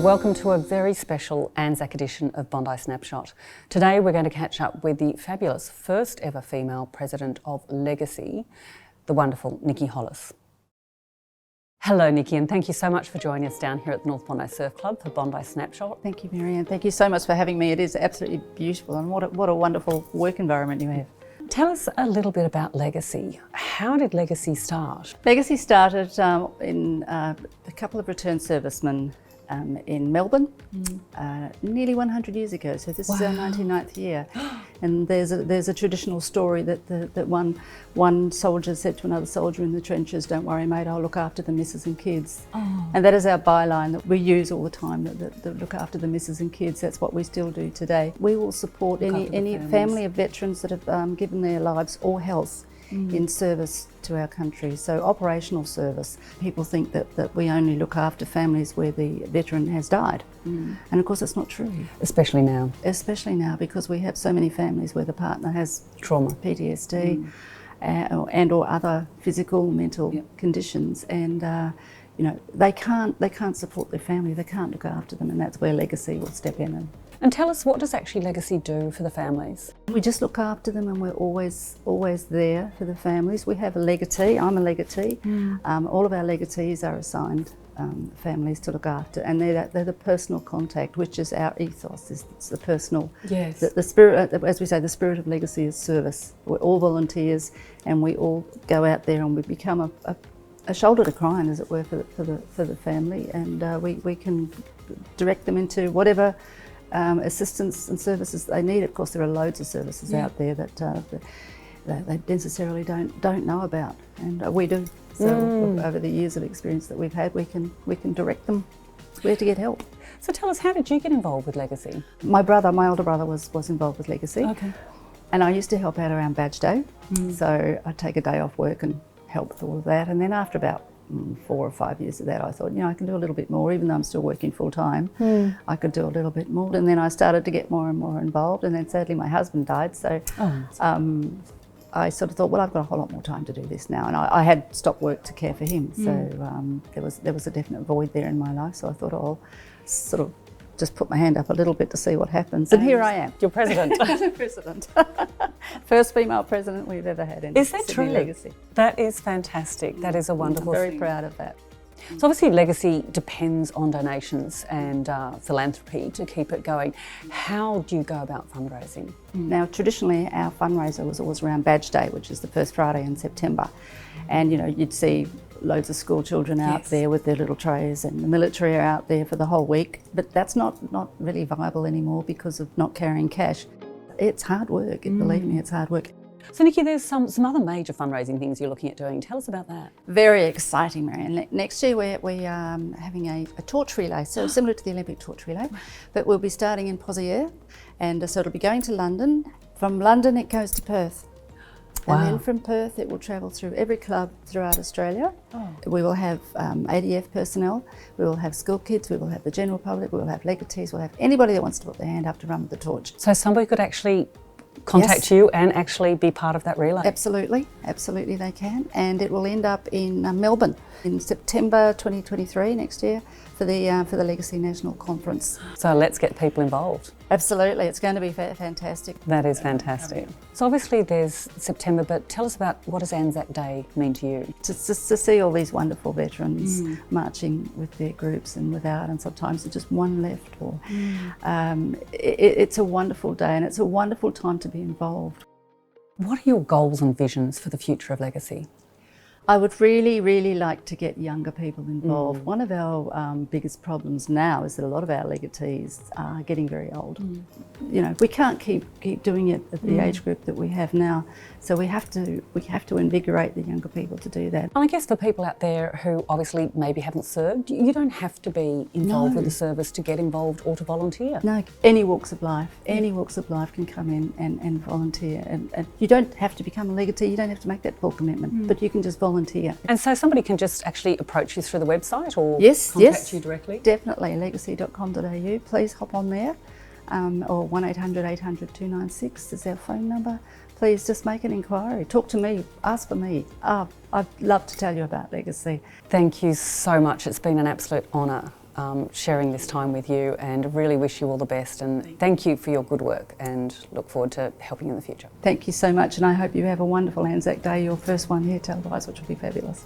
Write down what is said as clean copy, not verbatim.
Welcome to a very special ANZAC edition of Bondi Snapshot. Today we're going to catch up with the fabulous first ever female president of Legacy, the wonderful Nikki Hollis. Hello Nikki, and thank you so much for joining us down here at the North Bondi Surf Club for Bondi Snapshot. Thank you, Marianne. Thank you so much for having me. It is absolutely beautiful, and what a wonderful work environment you have. Tell us a little bit about Legacy. How did Legacy start? Legacy started in a couple of returned servicemen in Melbourne nearly 100 years ago. So this is our 99th year, and there's a traditional story that one soldier said to another soldier in the trenches, "Don't worry, mate, I'll look after the missus and kids." And that is our byline that we use all the time. That look after the missus and kids. That's what we still do today. We will support any family of veterans that have given their lives or health in service to our country. So operational service. People think that we only look after families where the veteran has died. And of course that's not true. Especially now. Especially now, because we have so many families where the partner has Trauma. PTSD and or other physical, mental conditions, and you know, they can't support their family, they can't look after them, and that's where Legacy will step in. And tell us, what does actually Legacy do for the families? We just look after them, and we're always there for the families. We have a legatee. I'm a legatee. All of our legatees are assigned families to look after, and they're the personal contact, which is our ethos. It's the personal. Yes. The spirit, as we say, the spirit of Legacy is service. We're all volunteers, and we all go out there, and we become a shoulder to cry on, as it were, for the family, and we can direct them into whatever assistance and services they need. Of course, there are loads of services out there that they necessarily don't know about, and we do. So over the years of experience that we've had, we can direct them where to get help. So tell us, how did you get involved with Legacy? My older brother was involved with Legacy. Okay. And I used to help out around Badge Day. So I'd take a day off work and help with all of that. And then after about 4 or 5 years of that, I thought, you know, I can do a little bit more, even though I'm still working full time. I could do a little bit more. And then I started to get more and more involved. And then sadly my husband died. So I sort of thought, well, I've got a whole lot more time to do this now. And I had stopped work to care for him. So there was a definite void there in my life. So I thought, I'll sort of just put my hand up a little bit to see what happens. And here I am. You're president. The president. First female president we've ever had in Is that Sydney true? Legacy. That is fantastic. That is a wonderful I'm very thing. proud of that. So obviously Legacy depends on donations and philanthropy to keep it going. How do you go about fundraising? Now, traditionally our fundraiser was always around Badge Day, which is the first Friday in September. And you know, you'd see loads of school children out there with their little trays, and the military are out there for the whole week. But that's not really viable anymore because of not carrying cash. It's hard work, believe me, it's hard work. So Nikki, there's some other major fundraising things you're looking at doing. Tell us about that. Very exciting, Marianne. Next year we are having a torch relay, so similar to the Olympic torch relay, but we'll be starting in Pozieres, and so it'll be going to London. From London it goes to Perth. And then from Perth it will travel through every club throughout Australia. We will have ADF personnel, we will have school kids, we will have the general public, we will have legatees, we'll have anybody that wants to put their hand up to run with the torch. So somebody could actually contact you and actually be part of that relay? Absolutely, absolutely they can. And it will end up in Melbourne in September 2023, next year, for the Legacy National Conference. So let's get people involved. Absolutely, it's going to be fantastic. That is fantastic. So obviously there's September, but tell us about, what does ANZAC Day mean to you? Just to see all these wonderful veterans marching with their groups and without, and sometimes there's just one left. Or it's a wonderful day, and it's a wonderful time to be involved. What are your goals and visions for the future of Legacy? I would really like to get younger people involved. One of our biggest problems now is that a lot of our legatees are getting very old. You know, we can't keep doing it at the age group that we have now. So we have to invigorate the younger people to do that. And I guess for people out there who obviously maybe haven't served, you don't have to be involved with the service to get involved or to volunteer. No, any walks of life can come in and volunteer. And you don't have to become a legatee, you don't have to make that full commitment, but you can just volunteer. And so somebody can just actually approach you through the website or contact you directly? Definitely, legacy.com.au. Please hop on there, or 1800 800 296 is our phone number. Please just make an inquiry, talk to me, ask for me. I'd love to tell you about Legacy. Thank you so much. It's been an absolute honour sharing this time with you, and really wish you all the best, and thank you for your good work, and look forward to helping you in the future. Thank you so much, and I hope you have a wonderful ANZAC Day, your first one here televised, which will be fabulous.